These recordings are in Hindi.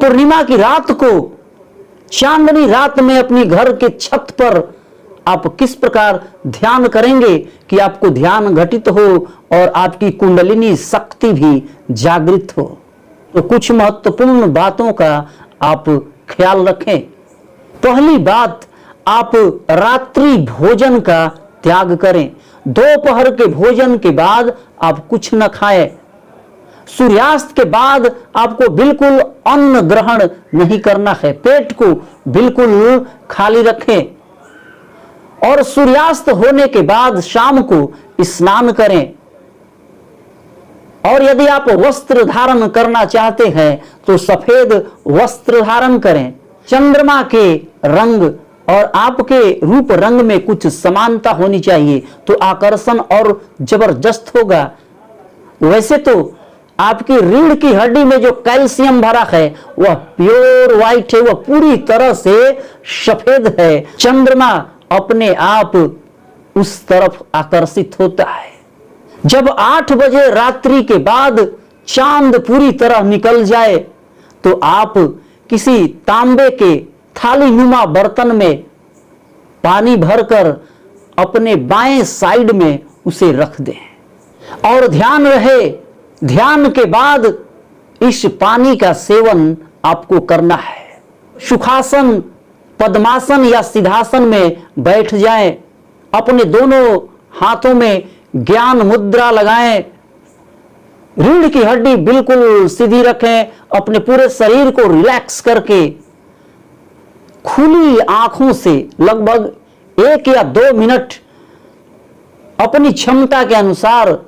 पूर्णिमा की रात को, चांदनी रात में अपनी घर के छत पर आप किस प्रकार ध्यान करेंगे कि आपको ध्यान घटित हो और आपकी कुंडलिनी शक्ति भी जागृत हो। तो कुछ महत्वपूर्ण बातों का आप ख्याल रखें। पहली बात, आप रात्रि भोजन का त्याग करें। दोपहर के भोजन के बाद आप कुछ न खाएं। सूर्यास्त के बाद आपको बिल्कुल अन्न ग्रहण नहीं करना है। पेट को बिल्कुल खाली रखें और सूर्यास्त होने के बाद शाम को स्नान करें। और यदि आप वस्त्र धारण करना चाहते हैं तो सफेद वस्त्र धारण करें। चंद्रमा के रंग और आपके रूप रंग में कुछ समानता होनी चाहिए तो आकर्षण और जबरदस्त होगा। वैसे तो आपकी रीढ़ की हड्डी में जो कैल्शियम भरा है वह प्योर व्हाइट है, वह पूरी तरह से सफेद है। चंद्रमा अपने आप उस तरफ आकर्षित होता है। जब 8 बजे रात्रि के बाद चांद पूरी तरह निकल जाए तो आप किसी तांबे के थाली नुमा बर्तन में पानी भरकर अपने बाएं साइड में उसे रख दें और ध्यान रहे, ध्यान के बाद इस पानी का सेवन आपको करना है। सुखासन, पद्मासन या सिद्धासन में बैठ जाएं। अपने दोनों हाथों में ज्ञान मुद्रा लगाएं। रीढ़ की हड्डी बिल्कुल सीधी रखें। अपने पूरे शरीर को रिलैक्स करके खुली आंखों से लगभग 1 या 2 मिनट अपनी क्षमता के अनुसार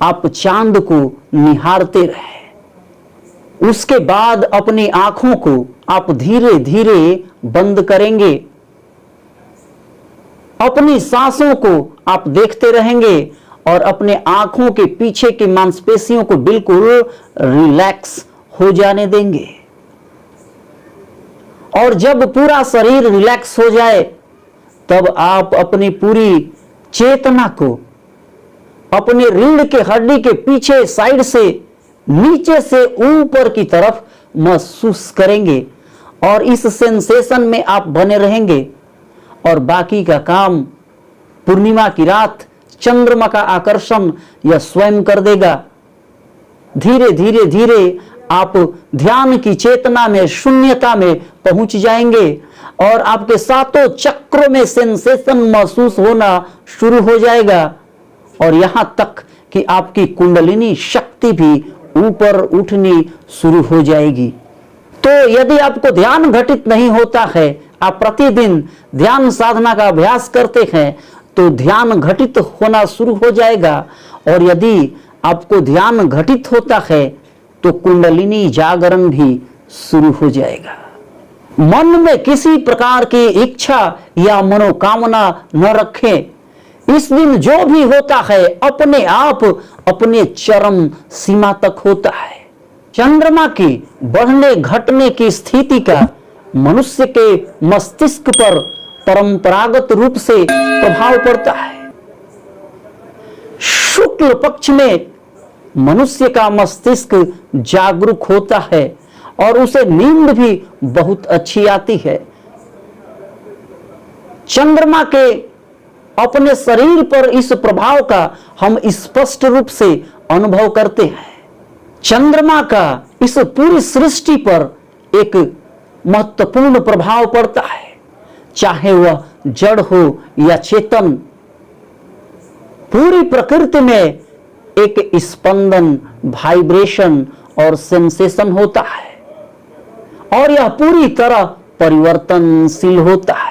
आप चांद को निहारते रहे। उसके बाद अपनी आंखों को आप धीरे धीरे बंद करेंगे। अपनी सांसों को आप देखते रहेंगे और अपने आंखों के पीछे की मांसपेशियों को बिल्कुल रिलैक्स हो जाने देंगे। और जब पूरा शरीर रिलैक्स हो जाए तब आप अपनी पूरी चेतना को अपने रीढ़ के हड्डी के पीछे साइड से नीचे से ऊपर की तरफ महसूस करेंगे और इस सेंसेशन में आप बने रहेंगे। और बाकी का काम पूर्णिमा की रात चंद्रमा का आकर्षण यह स्वयं कर देगा। धीरे धीरे धीरे आप ध्यान की चेतना में, शून्यता में पहुंच जाएंगे और आपके 7 चक्रों में सेंसेशन महसूस होना शुरू हो जाएगा और यहां तक कि आपकी कुंडलिनी शक्ति भी ऊपर उठनी शुरू हो जाएगी। तो यदि आपको ध्यान घटित नहीं होता है, आप प्रतिदिन ध्यान साधना का अभ्यास करते हैं तो ध्यान घटित होना शुरू हो जाएगा। और यदि आपको ध्यान घटित होता है तो कुंडलिनी जागरण भी शुरू हो जाएगा। मन में किसी प्रकार की इच्छा या मनोकामना न रखें। इस दिन जो भी होता है अपने आप अपने चरम सीमा तक होता है। चंद्रमा की बढ़ने घटने की स्थिति का मनुष्य के मस्तिष्क पर परंपरागत रूप से प्रभाव पड़ता है। शुक्ल पक्ष में मनुष्य का मस्तिष्क जागरूक होता है और उसे नींद भी बहुत अच्छी आती है। चंद्रमा के अपने शरीर पर इस प्रभाव का हम स्पष्ट रूप से अनुभव करते हैं। चंद्रमा का इस पूरी सृष्टि पर एक महत्वपूर्ण प्रभाव पड़ता है, चाहे वह जड़ हो या चेतन। पूरी प्रकृति में एक स्पंदन, वाइब्रेशन और सेंसेशन होता है और यह पूरी तरह परिवर्तनशील होता है।